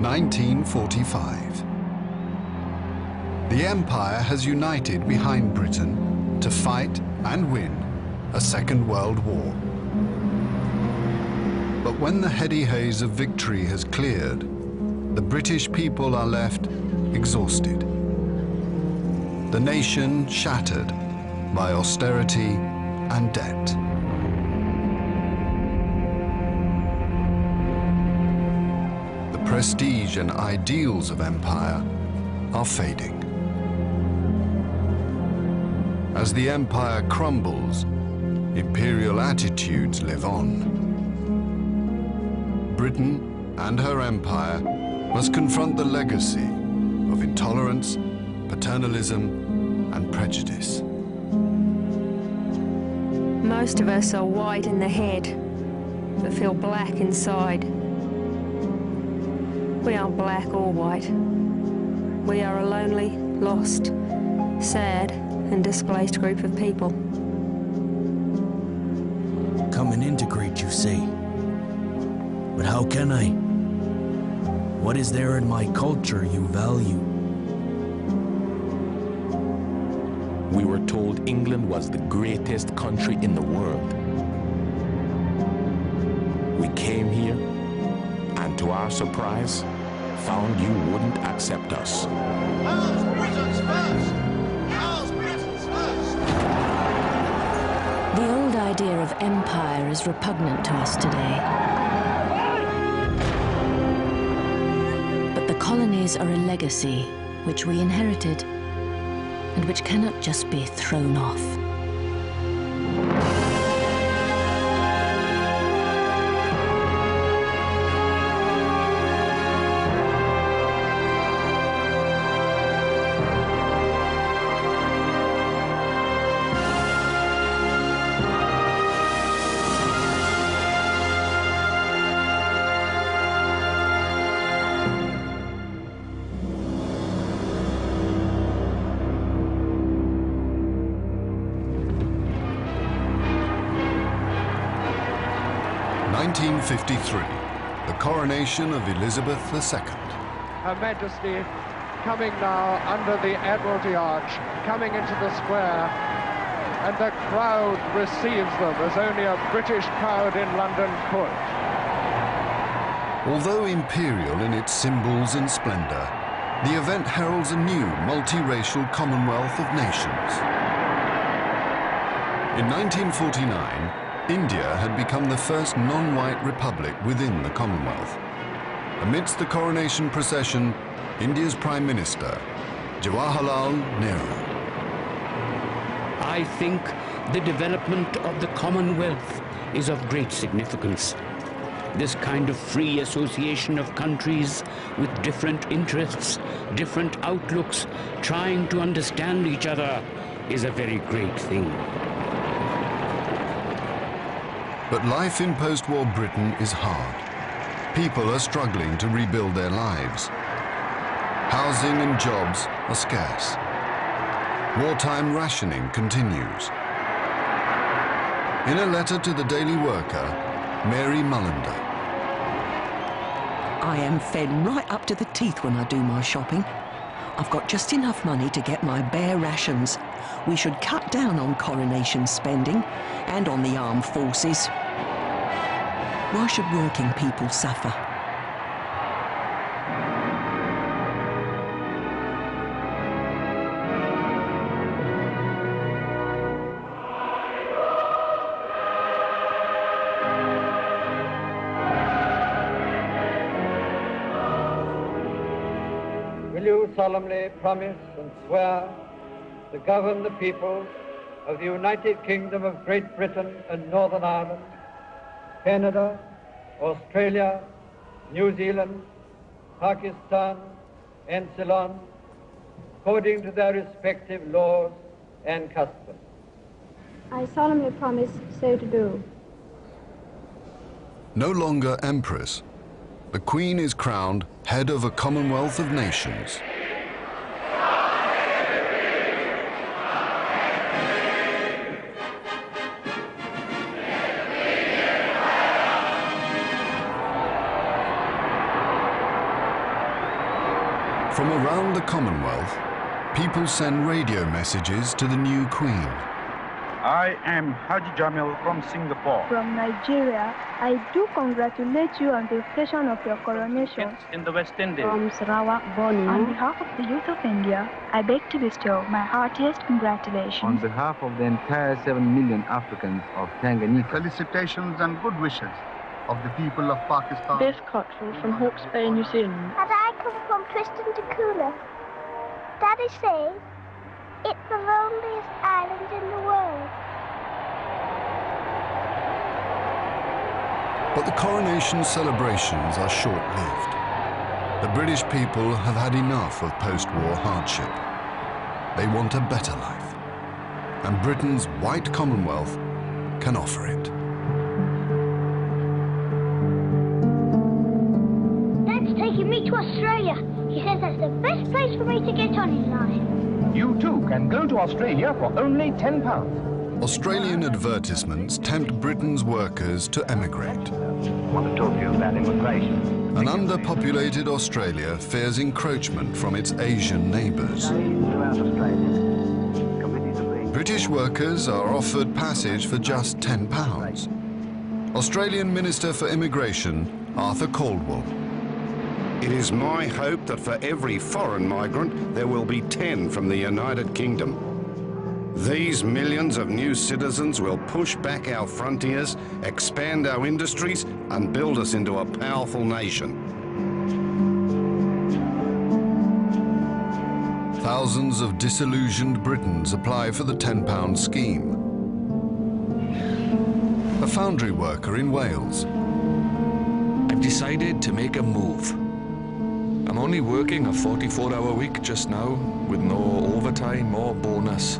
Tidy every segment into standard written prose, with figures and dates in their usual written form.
1945. The Empire has united behind Britain to fight and win a Second World War. But when the heady haze of victory has cleared, the British people are left exhausted. The nation shattered by austerity and debt. The prestige and ideals of empire are fading. As the empire crumbles, imperial attitudes live on. Britain and her empire must confront the legacy of intolerance, paternalism, and prejudice. Most of us are white in the head, but feel black inside. We aren't black or white. We are a lonely, lost, sad, and displaced group of people. Come and integrate, you say. But how can I? What is there in my culture you value? We were told England was the greatest country in the world. We came here, and to our surprise, found you wouldn't accept us. How's Britain's first? How's Britain's first? The old idea of empire is repugnant to us today. But the colonies are a legacy which we inherited and which cannot just be thrown off. The coronation of Elizabeth II. Her Majesty coming now under the Admiralty Arch, coming into the square, and the crowd receives them as only a British crowd in London could. Although imperial in its symbols and splendor, the event heralds a new multiracial Commonwealth of Nations. In 1949, India had become the first non-white republic within the Commonwealth. Amidst the coronation procession, India's Prime Minister, Jawaharlal Nehru. I think the development of the Commonwealth is of great significance. This kind of free association of countries with different interests, different outlooks, trying to understand each other is a very great thing. But life in post-war Britain is hard. People are struggling to rebuild their lives. Housing and jobs are scarce. Wartime rationing continues. In a letter to the Daily Worker, Mary Mullender. I am fed right up to the teeth when I do my shopping. I've got just enough money to get my bare rations. We should cut down on coronation spending and on the armed forces. Why should working people suffer? Will you solemnly promise and swear to govern the people of the United Kingdom of Great Britain and Northern Ireland, Canada, Australia, New Zealand, Pakistan, and Ceylon, according to their respective laws and customs? I solemnly promise so to do. No longer Empress, the Queen is crowned head of a Commonwealth of Nations. From around the Commonwealth, people send radio messages to the new Queen. I am Haji Jamil from Singapore. From Nigeria, I do congratulate you on the occasion of your coronation. It's in the West Indies. From Sarawak, Borneo. On behalf of the youth of India, I beg to bestow my heartiest congratulations. On behalf of the entire 7 million Africans of Tanganyika. Felicitations and good wishes of the people of Pakistan. Beth Cottrell from Hawke's Bay, New Zealand. And I come from Tristan da Cunha. Daddy says it's the loneliest island in the world. But the coronation celebrations are short-lived. The British people have had enough of post-war hardship. They want a better life. And Britain's white Commonwealth can offer it. Dad's taking me to Australia. He says that's the best place for me to get on in life. You too can go to Australia for only £10. Australian advertisements tempt Britain's workers to emigrate. I want to talk to you about immigration. An underpopulated Australia fears encroachment from its Asian neighbours. British workers are offered passage for just £10. Australian Minister for Immigration, Arthur Caldwell. It is my hope that for every foreign migrant, there will be 10 from the United Kingdom. These millions of new citizens will push back our frontiers, expand our industries, and build us into a powerful nation. Thousands of disillusioned Britons apply for the £10 scheme. A foundry worker in Wales. I've decided to make a move. I'm only working a 44-hour week just now, with no overtime or bonus.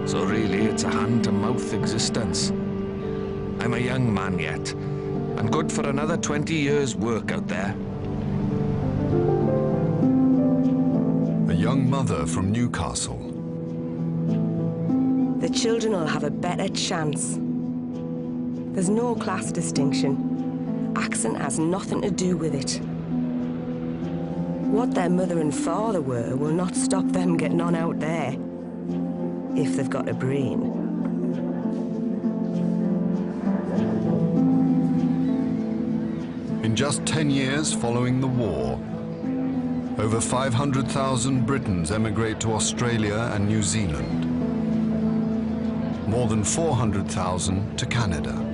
So really, it's a hand-to-mouth existence. I'm a young man yet, and good for another 20 years' work out there. A young mother from Newcastle. The children will have a better chance. There's no class distinction. Accent has nothing to do with it. What their mother and father were will not stop them getting on out there, if they've got a brain. In just 10 years following the war, over 500,000 Britons emigrate to Australia and New Zealand. More than 400,000 to Canada.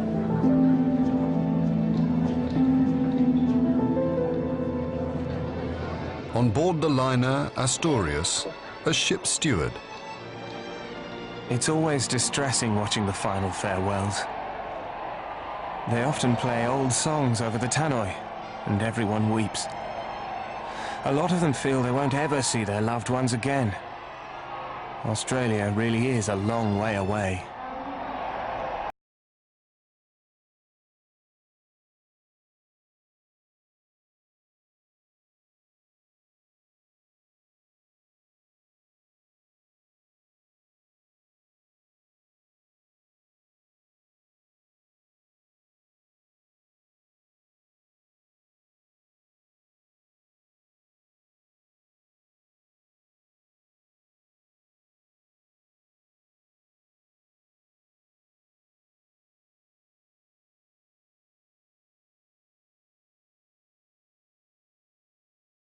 On board the liner Asturias, a ship steward. It's always distressing watching the final farewells. They often play old songs over the tannoy, and everyone weeps. A lot of them feel they won't ever see their loved ones again. Australia really is a long way away.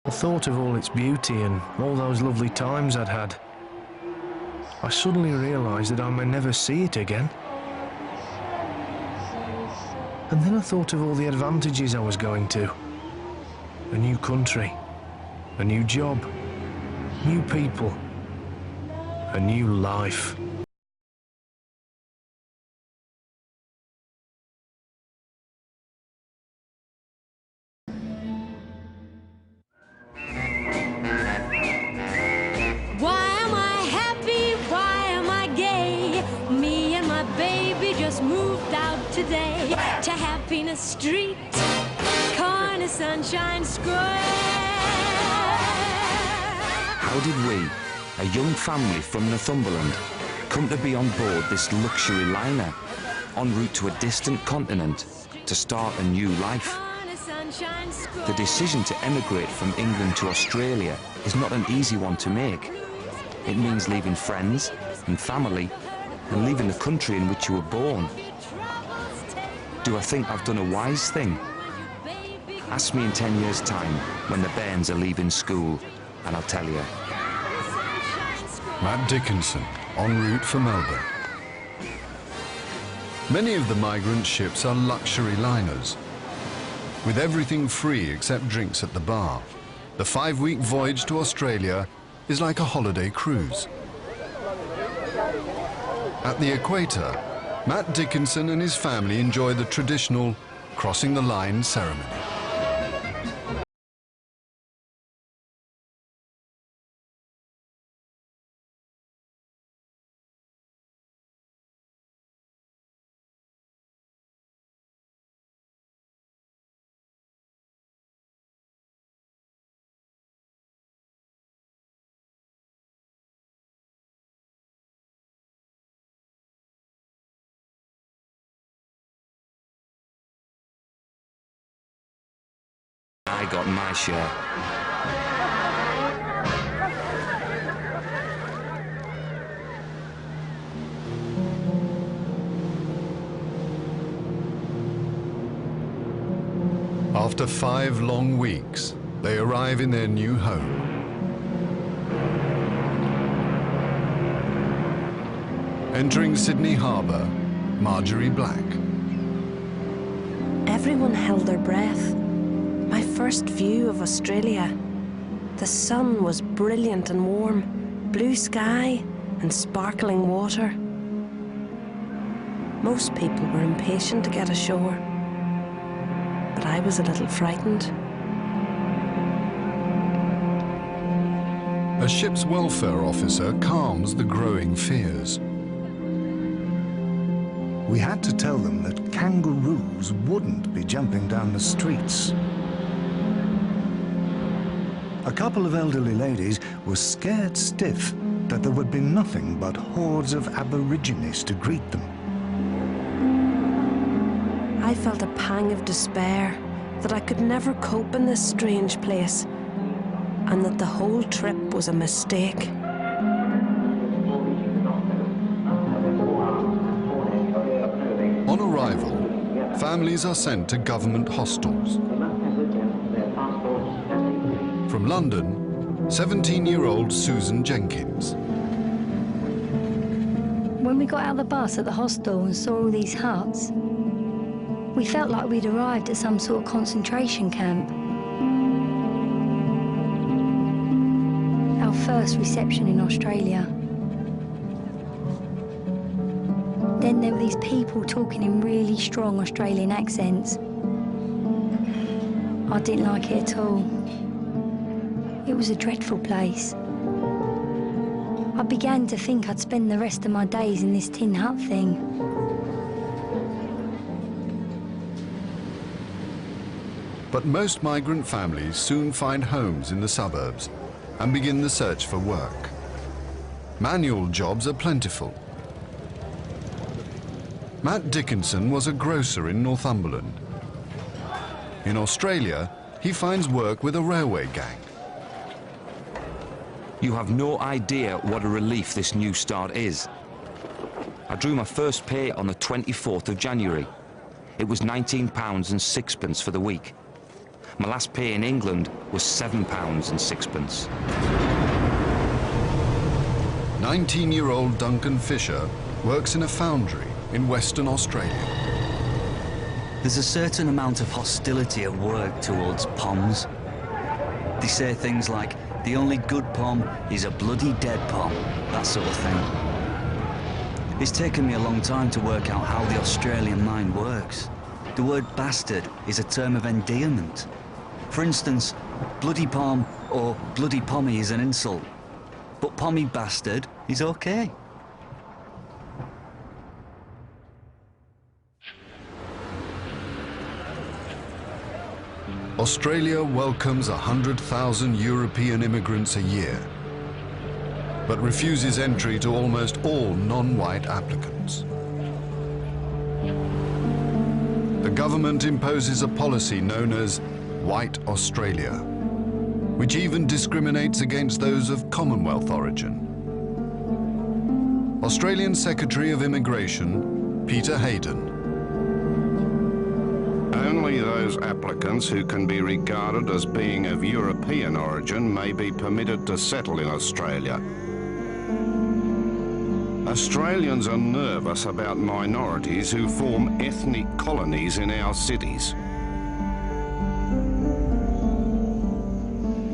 I thought of all its beauty and all those lovely times I'd had. I suddenly realised that I may never see it again. And then I thought of all the advantages I was going to. A new country, a new job, new people, a new life. Today to Happiness Street, corner Sunshine Square. How did we, a young family from Northumberland, come to be on board this luxury liner, en route to a distant continent to start a new life? sunshine scroll. The decision to emigrate from England to Australia is not an easy one to make. It means leaving friends and family and leaving the country in which you were born. Do I think I've done a wise thing? Ask me in 10 years' time when the bairns are leaving school and I'll tell you. Matt Dickinson, en route for Melbourne. Many of the migrant ships are luxury liners, with everything free except drinks at the bar. The 5-week voyage to Australia is like a holiday cruise. At the equator, Matt Dickinson and his family enjoy the traditional crossing the line ceremony. I got my share. After 5 long weeks, they arrive in their new home. Entering Sydney Harbour, Marjorie Black. Everyone held their breath. My first view of Australia. The sun was brilliant and warm, blue sky and sparkling water. Most people were impatient to get ashore, but I was a little frightened. A ship's welfare officer calms the growing fears. We had to tell them that kangaroos wouldn't be jumping down the streets. A couple of elderly ladies were scared stiff that there would be nothing but hordes of Aborigines to greet them. I felt a pang of despair that I could never cope in this strange place, and that the whole trip was a mistake. On arrival, families are sent to government hostels. From London, 17-year-old Susan Jenkins. When we got out of the bus at the hostel and saw all these huts, we felt like we'd arrived at some sort of concentration camp. Our first reception in Australia. Then there were these people talking in really strong Australian accents. I didn't like it at all. It was a dreadful place. I began to think I'd spend the rest of my days in this tin hut thing. But most migrant families soon find homes in the suburbs and begin the search for work. Manual jobs are plentiful. Matt Dickinson was a grocer in Northumberland. In Australia, he finds work with a railway gang. You have no idea what a relief this new start is. I drew my first pay on the 24th of January. It was £19.06 for the week. My last pay in England was £7.06. 19-year-old Duncan Fisher works in a foundry in Western Australia. There's a certain amount of hostility at work towards POMs. They say things like, the only good POM is a bloody dead POM, that sort of thing. It's taken me a long time to work out how the Australian mind works. The word bastard is a term of endearment. For instance, bloody POM or bloody pommy is an insult, but pommy bastard is okay. Australia welcomes 100,000 European immigrants a year, but refuses entry to almost all non-white applicants. the government imposes a policy known as White Australia, which even discriminates against those of Commonwealth origin. Australian Secretary of Immigration, Peter Hayden. Only those applicants who can be regarded as being of European origin may be permitted to settle in Australia. Australians are nervous about minorities who form ethnic colonies in our cities.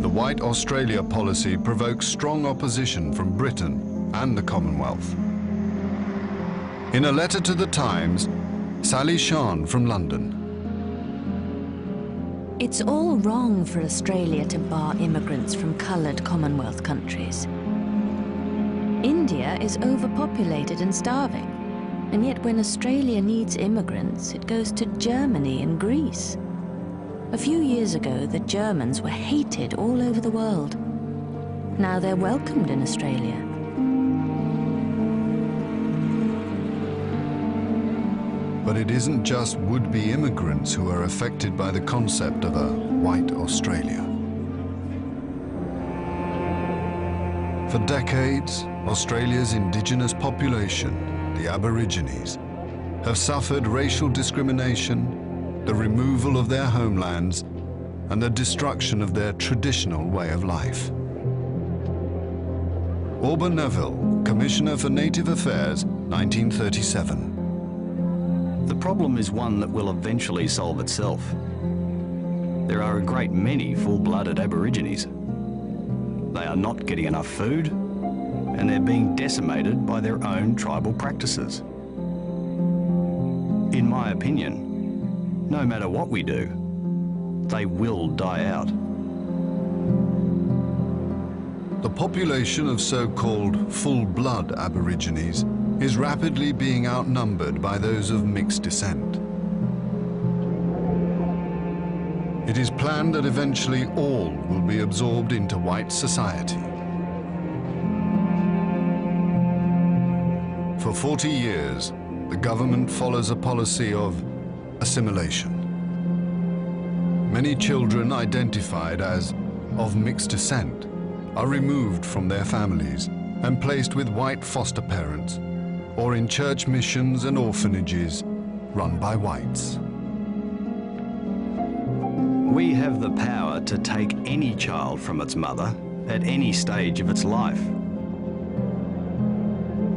The White Australia policy provokes strong opposition from Britain and the Commonwealth. In a letter to The Times, Sally Shan from London. It's all wrong for Australia to bar immigrants from coloured Commonwealth countries. India is overpopulated and starving, and yet when Australia needs immigrants, it goes to Germany and Greece. A few years ago, the Germans were hated all over the world. Now they're welcomed in Australia. But it isn't just would-be immigrants who are affected by the concept of a White Australia. For decades, Australia's indigenous population, the Aborigines, have suffered racial discrimination, the removal of their homelands, and the destruction of their traditional way of life. Auburn Neville, Commissioner for Native Affairs, 1937. The problem is one that will eventually solve itself. There are a great many full-blooded Aborigines. They are not getting enough food, and they're being decimated by their own tribal practices. In my opinion, no matter what we do, they will die out. The population of so-called full-blood Aborigines is rapidly being outnumbered by those of mixed descent. It is planned that eventually all will be absorbed into white society. For 40 years, the government follows a policy of assimilation. Many children identified as of mixed descent are removed from their families and placed with white foster parents or in church missions and orphanages run by whites. We have the power to take any child from its mother at any stage of its life.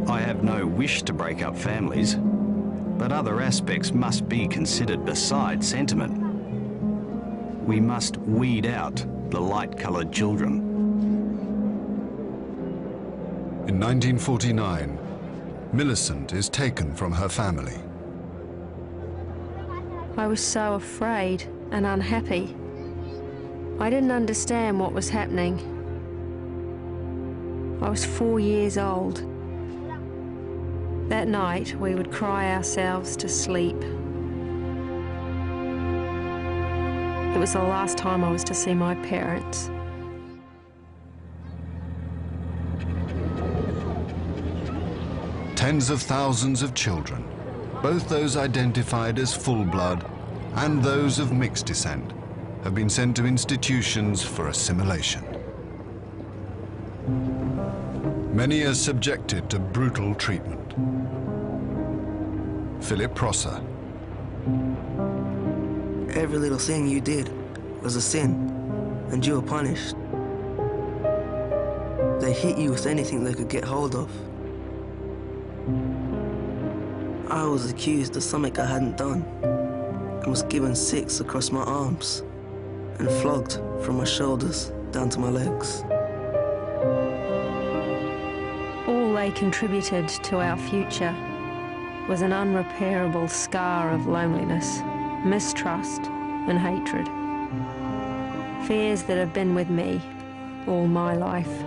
I have no wish to break up families, but other aspects must be considered besides sentiment. We must weed out the light-coloured children. In 1949, Millicent is taken from her family. I was so afraid and unhappy. I didn't understand what was happening. I was 4 years old. That night, we would cry ourselves to sleep. It was the last time I was to see my parents. Tens of thousands of children, both those identified as full-blood and those of mixed descent, have been sent to institutions for assimilation. Many are subjected to brutal treatment. Philip Prosser. Every little thing you did was a sin, and you were punished. They hit you with anything they could get hold of. I was accused of something I hadn't done, and was given 6 across my arms, and flogged from my shoulders down to my legs. All they contributed to our future was an unrepairable scar of loneliness, mistrust and hatred. Fears that have been with me all my life.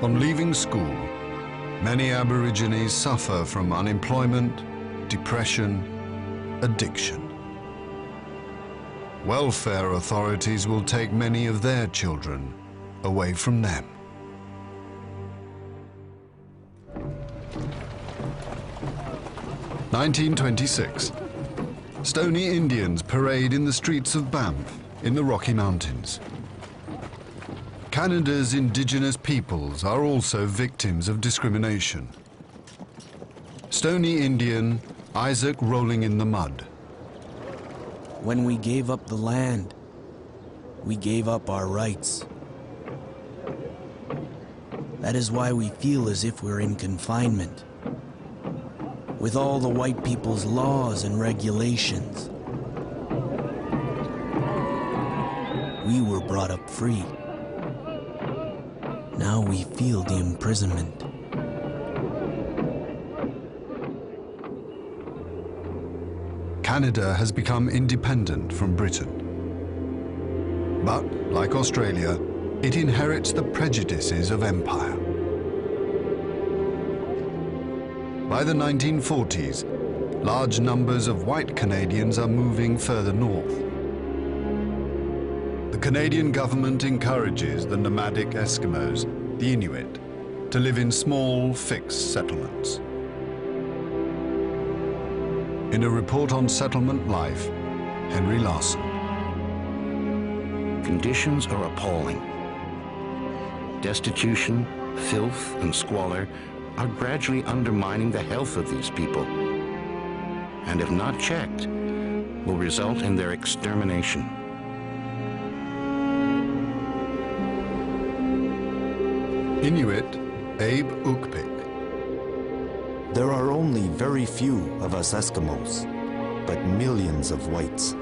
On leaving school, many Aborigines suffer from unemployment, depression, addiction. Welfare authorities will take many of their children away from them. 1926. Stoney Indians parade in the streets of Banff in the Rocky Mountains. Canada's indigenous peoples are also victims of discrimination. Stoney Indian Isaac Rolling in the Mud. When we gave up the land, we gave up our rights. That is why we feel as if we're in confinement. With all the white people's laws and regulations. We were brought up free. Now we feel the imprisonment. Canada has become independent from Britain. But, like Australia, it inherits the prejudices of empire. By the 1940s, large numbers of white Canadians are moving further north. The Canadian government encourages the nomadic Eskimos, the Inuit, to live in small, fixed settlements. In a report on settlement life, Henry Larson. Conditions are appalling. Destitution, filth, and squalor are gradually undermining the health of these people, and if not checked, will result in their extermination. Inuit Abe Ukpik. There are only very few of us Eskimos, but millions of whites,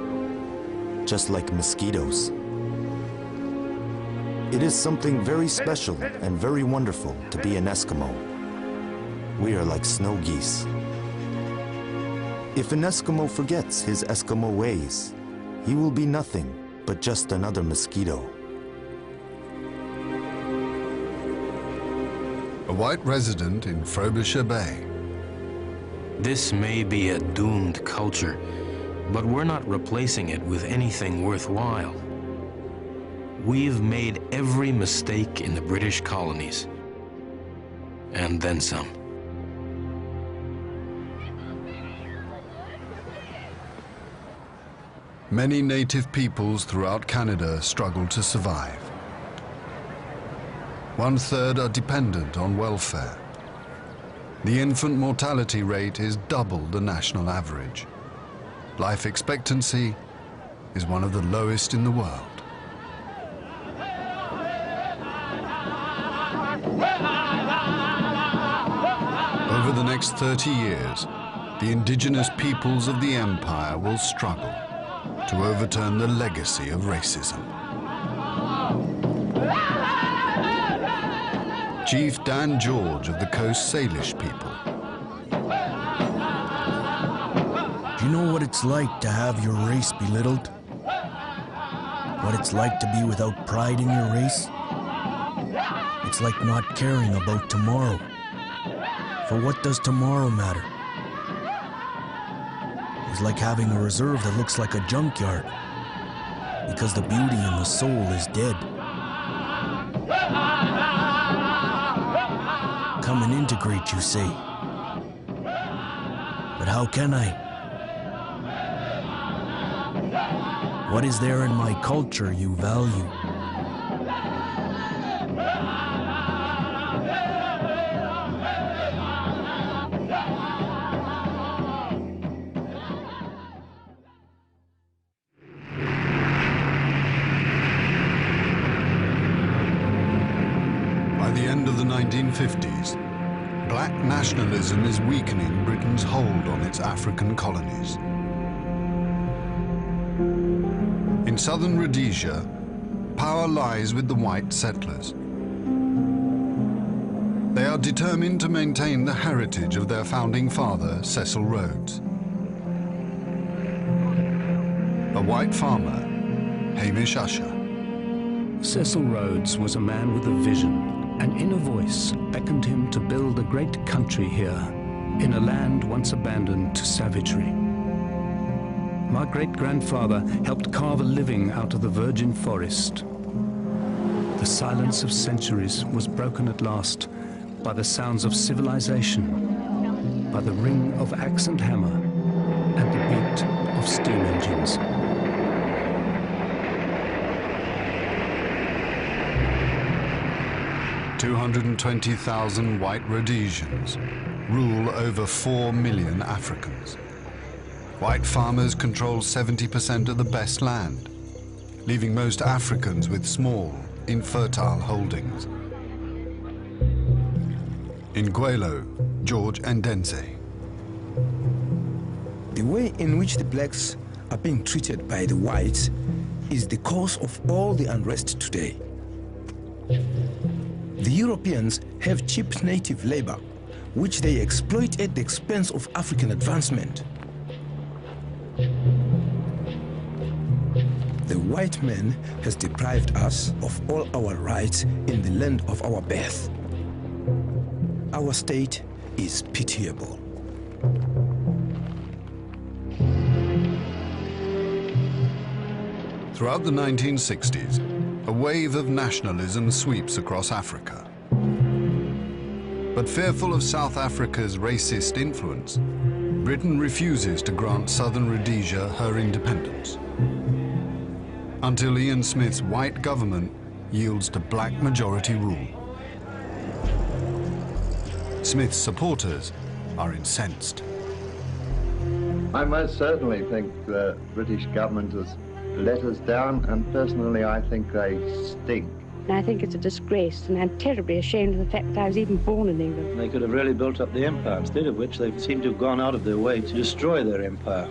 just like mosquitoes. It is something very special and very wonderful to be an Eskimo. We are like snow geese. If an Eskimo forgets his Eskimo ways, he will be nothing but just another mosquito. A white resident in Frobisher Bay. This may be a doomed culture, but we're not replacing it with anything worthwhile. We've made every mistake in the British colonies, and then some. Many native peoples throughout Canada struggle to survive. 1/3 are dependent on welfare. The infant mortality rate is double the national average. Life expectancy is one of the lowest in the world. Over the next 30 years, the indigenous peoples of the empire will struggle to overturn the legacy of racism. Chief Dan George of the Coast Salish people. Do you know what it's like to have your race belittled? What it's like to be without pride in your race? It's like not caring about tomorrow. For what does tomorrow matter? It's like having a reserve that looks like a junkyard, because the beauty in the soul is dead. Come and integrate, you say. But how can I? What is there in my culture you value? By the end of the 1950s, black nationalism is weakening Britain's hold on its African colonies. In southern Rhodesia, power lies with the white settlers. They are determined to maintain the heritage of their founding father, Cecil Rhodes. A white farmer, Hamish Usher. Cecil Rhodes was a man with a vision. An inner voice beckoned him to build a great country here, in a land once abandoned to savagery. My great-grandfather helped carve a living out of the virgin forest. The silence of centuries was broken at last by the sounds of civilization, by the ring of axe and hammer and the beat of steam engines. "220,000 white Rhodesians rule over 4 million Africans. White farmers control 70% of the best land, leaving most Africans with small, infertile holdings." In Gwelo, George Ndense. The way in which the blacks are being treated by the whites is the cause of all the unrest today. The Europeans have cheap native labor, which they exploit at the expense of African advancement. The white man has deprived us of all our rights in the land of our birth. Our state is pitiable. Throughout the 1960s, a wave of nationalism sweeps across Africa. But fearful of South Africa's racist influence, Britain refuses to grant Southern Rhodesia her independence, until Ian Smith's white government yields to black majority rule. Smith's supporters are incensed. I most certainly think the British government has let us down, and personally I think they stink. I think it's a disgrace, and I'm terribly ashamed of the fact that I was even born in England. They could have really built up the empire, instead of which they seem to have gone out of their way to destroy their empire.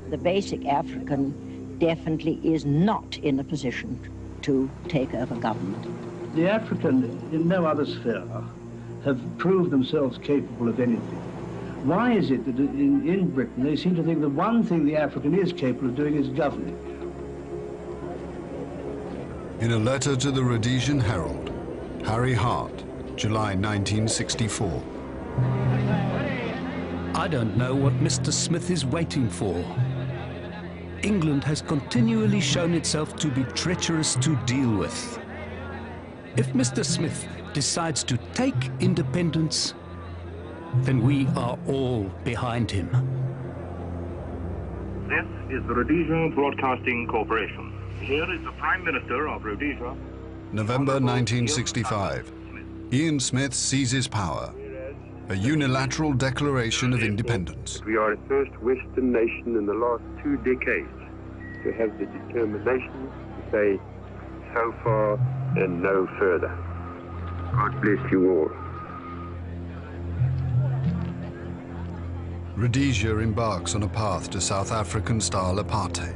The basic African definitely is not in a position to take over government. The African, in no other sphere, have proved themselves capable of anything. Why is it that in Britain they seem to think the one thing the African is capable of doing is governing? In a letter to the Rhodesian Herald, Harry Hart, July 1964. I don't know what Mr. Smith is waiting for. England has continually shown itself to be treacherous to deal with. If Mr. Smith decides to take independence, then we are all behind him. This is the Rhodesia Broadcasting Corporation. Here is the Prime Minister of Rhodesia. November 1965. Ian Smith seizes power. A unilateral declaration of independence. We are the first Western nation in the last 2 decades to have the determination to say so far and no further. God bless you all. Rhodesia embarks on a path to South African-style apartheid.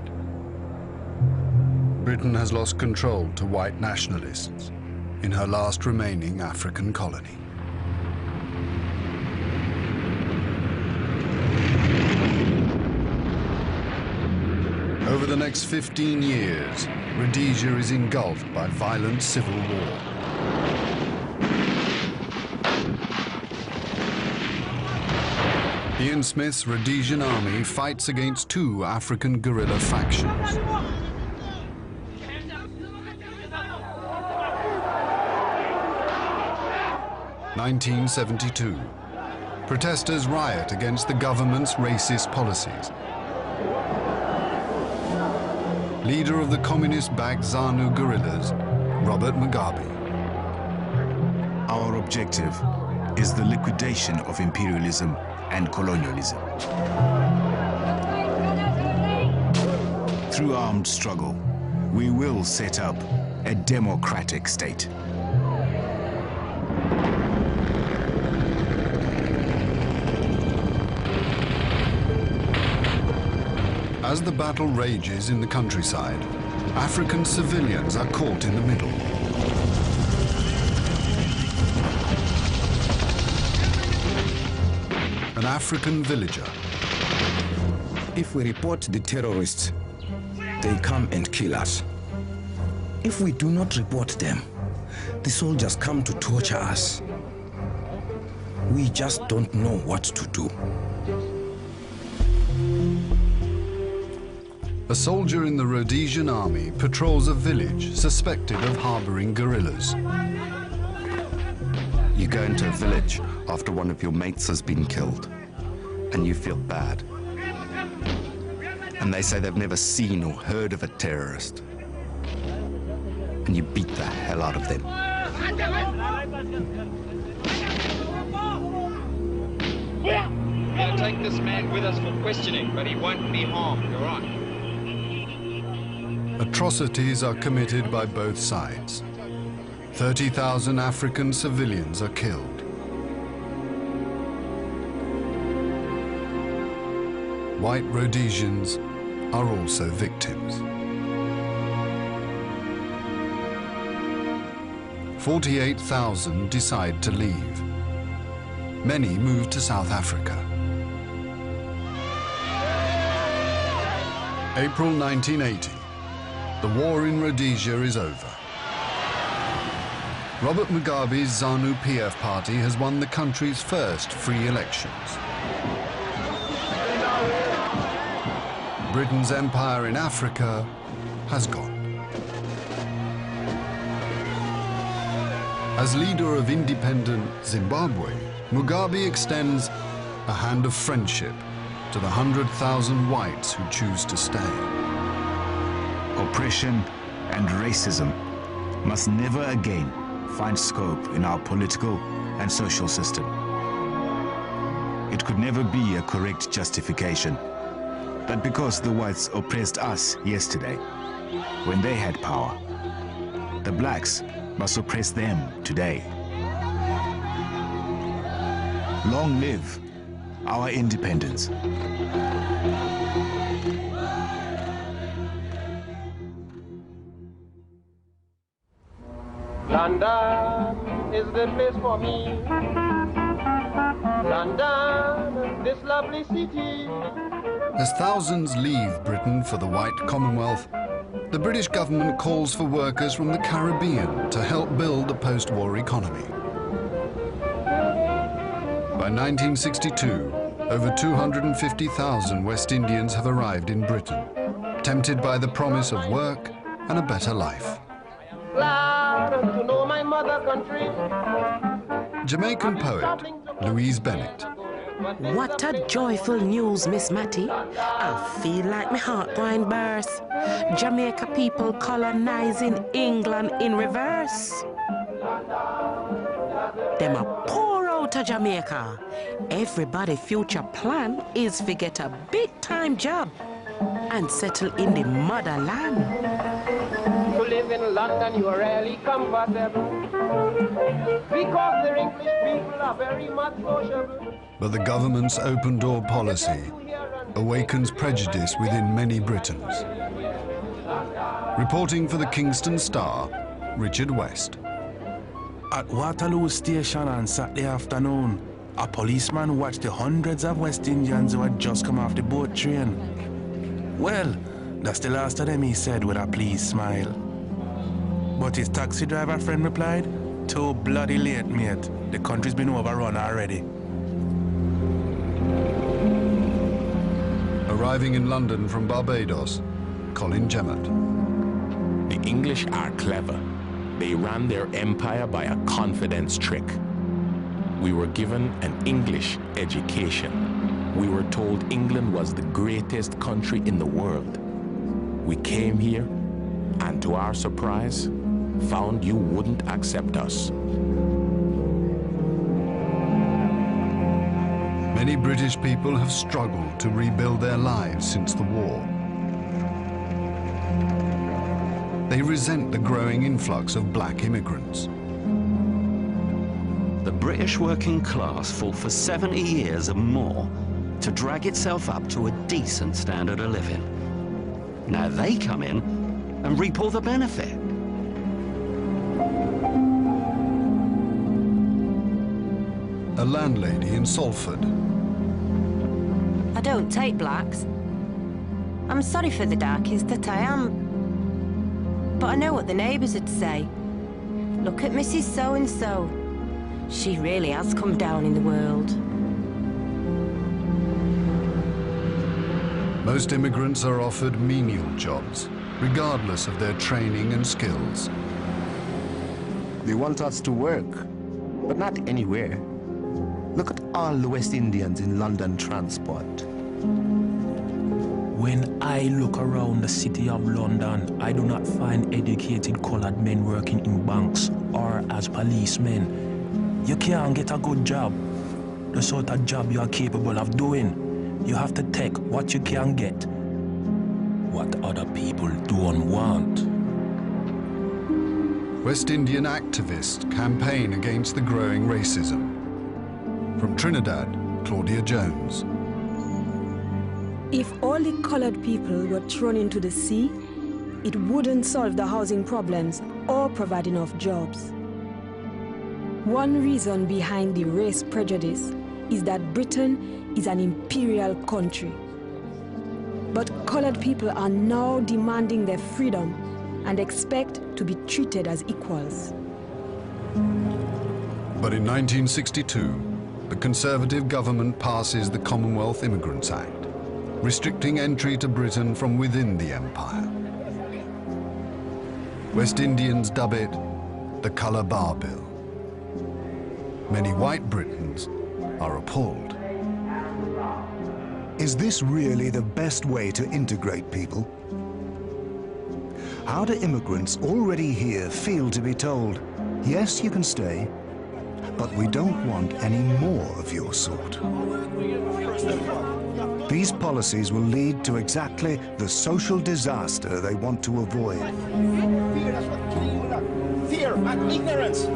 Britain has lost control to white nationalists in her last remaining African colony. Over the next 15 years, Rhodesia is engulfed by violent civil war. Ian Smith's Rhodesian army fights against 2 African guerrilla factions. (1972). Protesters riot against the government's racist policies. Leader of the communist-backed ZANU guerrillas, Robert Mugabe. Our objective is the liquidation of imperialism and colonialism. Through armed struggle, we will set up a democratic state. As the battle rages in the countryside, African civilians are caught in the middle. An African villager. If we report the terrorists, they come and kill us. If we do not report them, the soldiers come to torture us. We just don't know what to do. A soldier in the Rhodesian army patrols a village suspected of harboring guerrillas. You go into a village after one of your mates has been killed. and you feel bad. And they say they've never seen or heard of a terrorist. And you beat the hell out of them. We'll take this man with us for questioning, but he won't be harmed, all right? Atrocities are committed by both sides. 30,000 African civilians are killed. White Rhodesians are also victims. 48,000 decide to leave. Many move to South Africa. April 1980. The war in Rhodesia is over. Robert Mugabe's ZANU-PF party has won the country's first free elections. Britain's empire in Africa has gone. As leader of independent Zimbabwe, Mugabe extends a hand of friendship to the 100,000 whites who choose to stay. Oppression and racism must never again find scope in our political and social system. It could never be a correct justification that because the whites oppressed us yesterday, when they had power, the blacks must oppress them today. Long live our independence. London is the place for me. London, this lovely city. As thousands leave Britain for the white Commonwealth, the British government calls for workers from the Caribbean to help build a post-war economy. By 1962, over 250,000 West Indians have arrived in Britain, tempted by the promise of work and a better life. Glad to know my mother country. Jamaican poet Louise Bennett. What a joyful news, Miss Mattie. I feel like my heart going burst. Jamaica people colonizing England in reverse. Them a pour out of Jamaica. Everybody future plan is to get a big time job and settle in the motherland. To live in London, you are rarely comfortable because the English people are very much sociable. But the government's open-door policy awakens prejudice within many Britons. Reporting for the Kingston Star, Richard West. At Waterloo Station on Saturday afternoon, a policeman watched the hundreds of West Indians who had just come off the boat train. Well, that's the last of them, he said with a pleased smile. But his taxi driver friend replied, "Too bloody late, mate. The country's been overrun already." Arriving in London from Barbados, Colin Jemmett. The English are clever. They ran their empire by a confidence trick. We were given an English education. We were told England was the greatest country in the world. We came here, and to our surprise, found you wouldn't accept us. Many British people have struggled to rebuild their lives since the war. They resent the growing influx of black immigrants. The British working class fought for 70 years and more to drag itself up to a decent standard of living. Now they come in and reap all the benefit. A landlady in Salford. I don't take blacks. I'm sorry for the darkies that I am. But I know what the neighbours would say. Look at Mrs. So-and-so. She really has come down in the world. Most immigrants are offered menial jobs, regardless of their training and skills. They want us to work, but not anywhere. Look at all the West Indians in London transport. When I look around the city of London, I do not find educated colored men working in banks or as policemen. You can't get a good job, the sort of job you are capable of doing. You have to take what you can get, what other people don't want. West Indian activists campaign against the growing racism. From Trinidad, Claudia Jones. If all the colored people were thrown into the sea, it wouldn't solve the housing problems or provide enough jobs. One reason behind the race prejudice is that Britain is an imperial country. But colored people are now demanding their freedom and expect to be treated as equals. But in 1962, the Conservative government passes the Commonwealth Immigrants Act, restricting entry to Britain from within the empire. West Indians dub it the Colour Bar Bill. Many white Britons are appalled. Is this really the best way to integrate people? How do immigrants already here feel to be told, yes, you can stay, but we don't want any more of your sort? These policies will lead to exactly the social disaster they want to avoid. Fear and ignorance.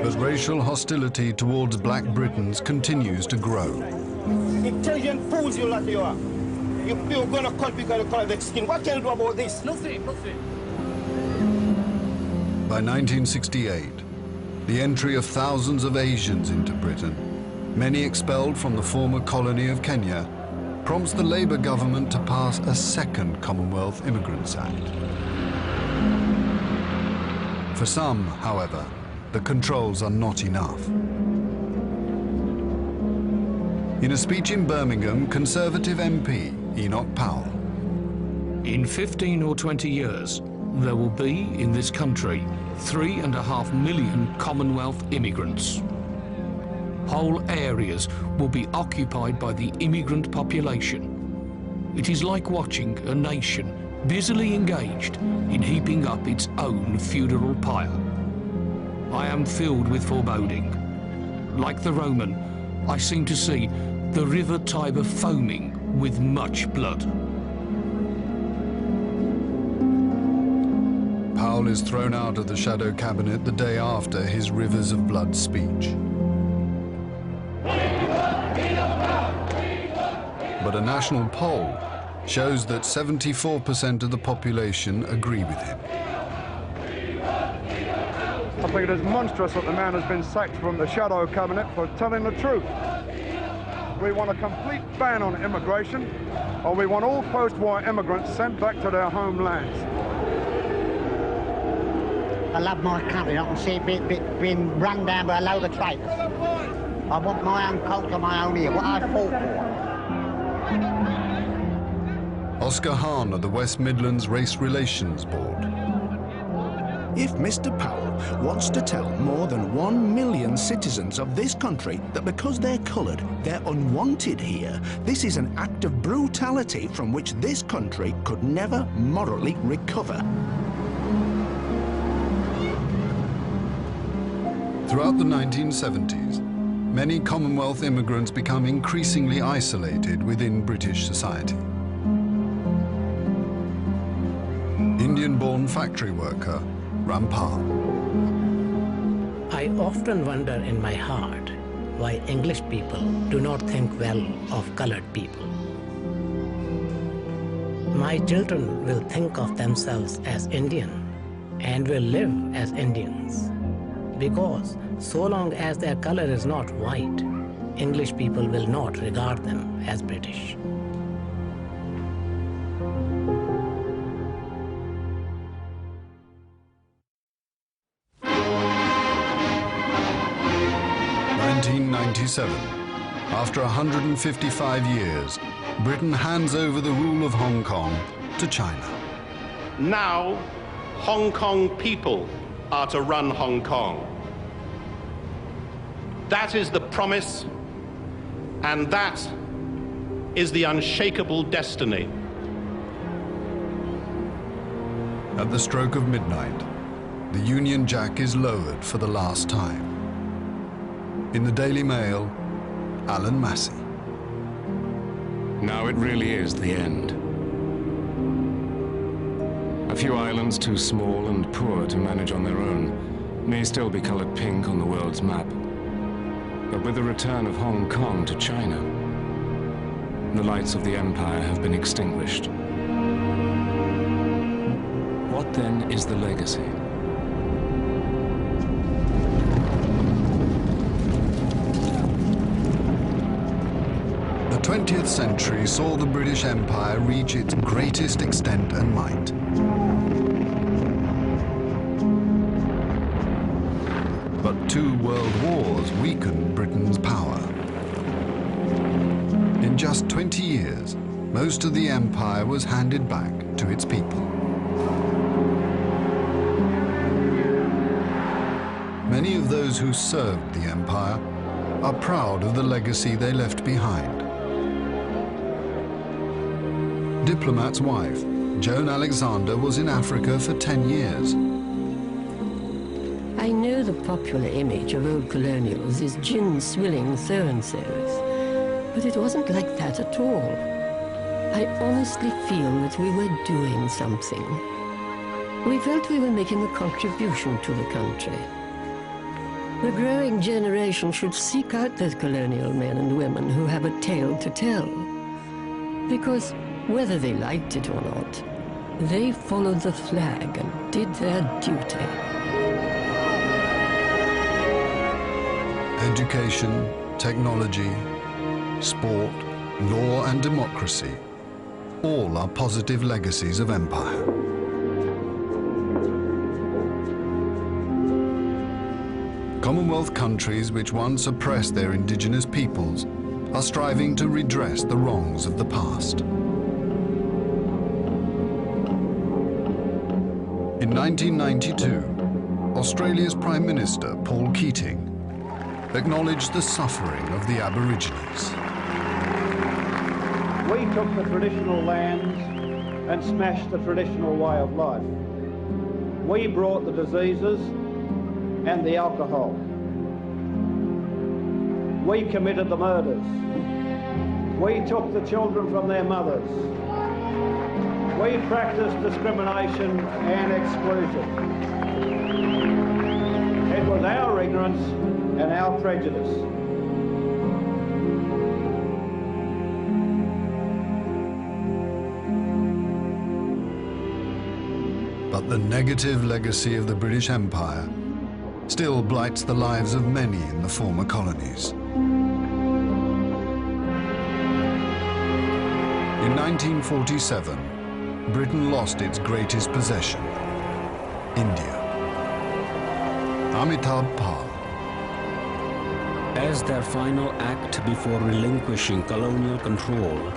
But racial hostility towards black Britons continues to grow. Intelligent fools you lot you are. You're gonna cut because of the color of their skin. What can you do about this? Nothing. By 1968, the entry of thousands of Asians into Britain, many expelled from the former colony of Kenya, prompts the Labour government to pass a second Commonwealth Immigrants Act. For some, however, the controls are not enough. In a speech in Birmingham, Conservative MP Enoch Powell. In 15 or 20 years, there will be, in this country, 3.5 million Commonwealth immigrants. Whole areas will be occupied by the immigrant population. It is like watching a nation busily engaged in heaping up its own funeral pyre. I am filled with foreboding. Like the Roman, I seem to see the river Tiber foaming with much blood. Powell is thrown out of the shadow cabinet the day after his Rivers of Blood speech. But a national poll shows that 74% of the population agree with him. I think it is monstrous that the man has been sacked from the shadow cabinet for telling the truth. We want a complete ban on immigration, or we want all post-war immigrants sent back to their homelands. I love my country. I can see it being run down by a load of traitors. I want my own culture, my own here, what I fought for. Oscar Hahn of the West Midlands Race Relations Board. If Mr. Powell wants to tell more than 1 million citizens of this country that because they're coloured, they're unwanted here, this is an act of brutality from which this country could never morally recover. Throughout the 1970s, many Commonwealth immigrants become increasingly isolated within British society. Indian-born factory worker Rampal. I often wonder in my heart why English people do not think well of colored people. My children will think of themselves as Indian and will live as Indians. Because so long as their color is not white, English people will not regard them as British. After 155 years, Britain hands over the rule of Hong Kong to China. Now, Hong Kong people are to run Hong Kong. That is the promise, and that is the unshakable destiny. At the stroke of midnight, the Union Jack is lowered for the last time. In the Daily Mail, Alan Massey. Now it really is the end. A few islands too small and poor to manage on their own may still be colored pink on the world's map. But with the return of Hong Kong to China, the lights of the empire have been extinguished. What then is the legacy? The 20th century saw the British Empire reach its greatest extent and might. But 2 world wars weakened Britain's power. In just 20 years, most of the empire was handed back to its people. Many of those who served the empire are proud of the legacy they left behind. Diplomat's wife, Joan Alexander, was in Africa for 10 years. I know the popular image of old colonials is gin-swilling so-and-sos, but it wasn't like that at all. I honestly feel that we were doing something. We felt we were making a contribution to the country. The growing generation should seek out those colonial men and women who have a tale to tell. Because whether they liked it or not, they followed the flag and did their duty. Education, technology, sport, law and democracy, all are positive legacies of empire. Commonwealth countries which once oppressed their indigenous peoples are striving to redress the wrongs of the past. In 1992, Australia's Prime Minister, Paul Keating, acknowledged the suffering of the Aborigines. We took the traditional lands and smashed the traditional way of life. We brought the diseases and the alcohol. We committed the murders. We took the children from their mothers. We practiced discrimination and exclusion. It was our ignorance and our prejudice. But the negative legacy of the British Empire still blights the lives of many in the former colonies. In 1947, Britain lost its greatest possession, India. Amitabh Pal. As their final act before relinquishing colonial control,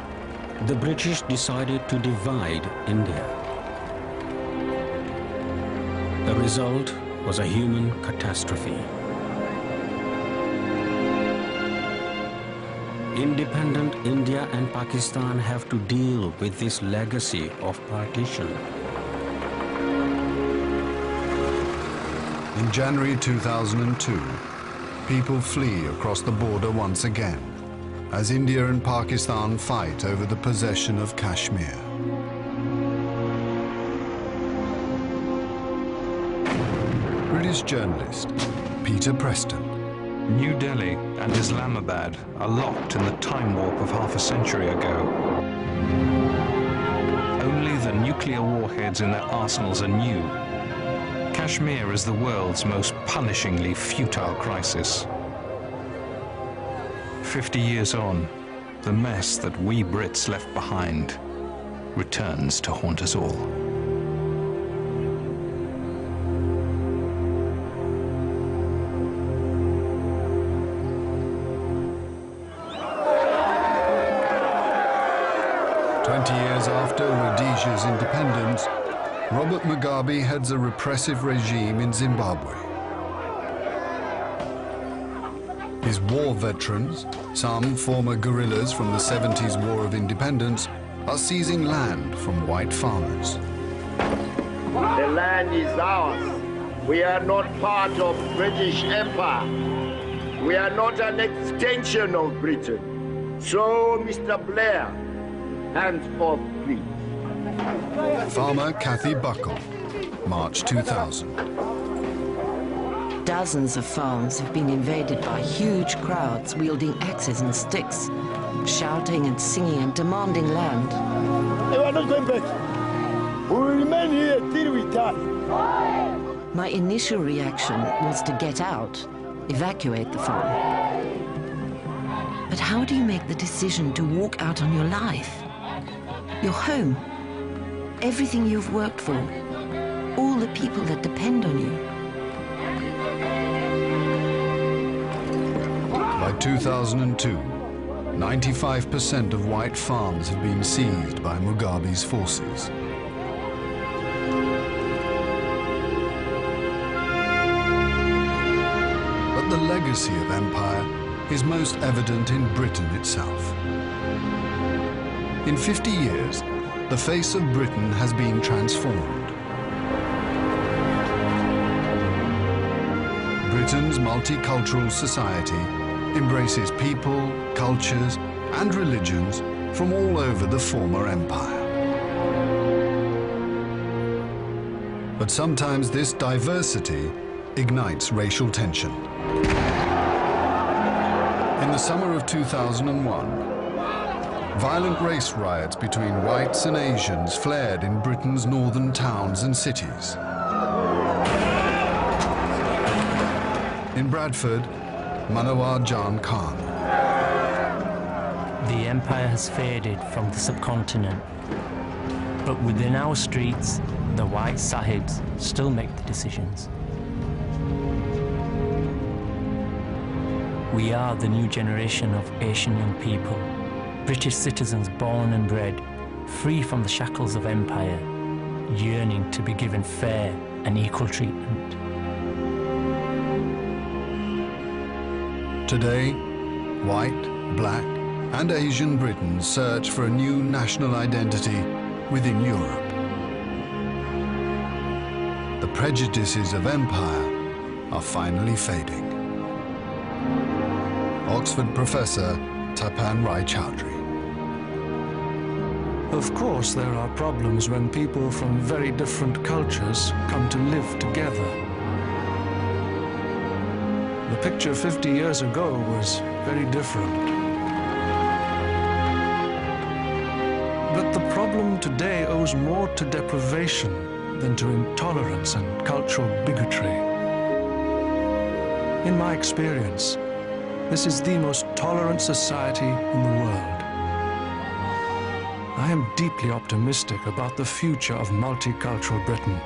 the British decided to divide India. The result was a human catastrophe. Independent India and Pakistan have to deal with this legacy of partition. In January 2002, people flee across the border once again as India and Pakistan fight over the possession of Kashmir. British journalist Peter Preston. New Delhi and Islamabad are locked in the time warp of half a century ago. Only the nuclear warheads in their arsenals are new. Kashmir is the world's most punishingly futile crisis. 50 years on, the mess that we Brits left behind returns to haunt us all. After Rhodesia's independence, Robert Mugabe heads a repressive regime in Zimbabwe. His war veterans, some former guerrillas from the 70s War of Independence, are seizing land from white farmers. The land is ours. We are not part of British Empire. We are not an extension of Britain. So, Mr. Blair, hands off, please. Farmer Kathy Buckle, March 2000. Dozens of farms have been invaded by huge crowds wielding axes and sticks, shouting and singing and demanding land. We are not going back. We will remain here till we die. My initial reaction was to get out, evacuate the farm. But how do you make the decision to walk out on your life? Your home, everything you've worked for, all the people that depend on you. By 2002, 95% of white farms had been seized by Mugabe's forces. But the legacy of empire is most evident in Britain itself. In 50 years, the face of Britain has been transformed. Britain's multicultural society embraces people, cultures, and religions from all over the former empire. But sometimes this diversity ignites racial tension. In the summer of 2001, violent race riots between whites and Asians flared in Britain's northern towns and cities. In Bradford, Manawar Jan Khan. The empire has faded from the subcontinent, but within our streets, the white sahibs still make the decisions. We are the new generation of Asian young people, British citizens born and bred, free from the shackles of empire, yearning to be given fair and equal treatment. Today, white, black, and Asian Britons search for a new national identity within Europe. The prejudices of empire are finally fading. Oxford professor Tapan Rai Chowdhury. Of course, there are problems when people from very different cultures come to live together. The picture 50 years ago was very different. But the problem today owes more to deprivation than to intolerance and cultural bigotry. In my experience, this is the most tolerant society in the world. I am deeply optimistic about the future of multicultural Britain.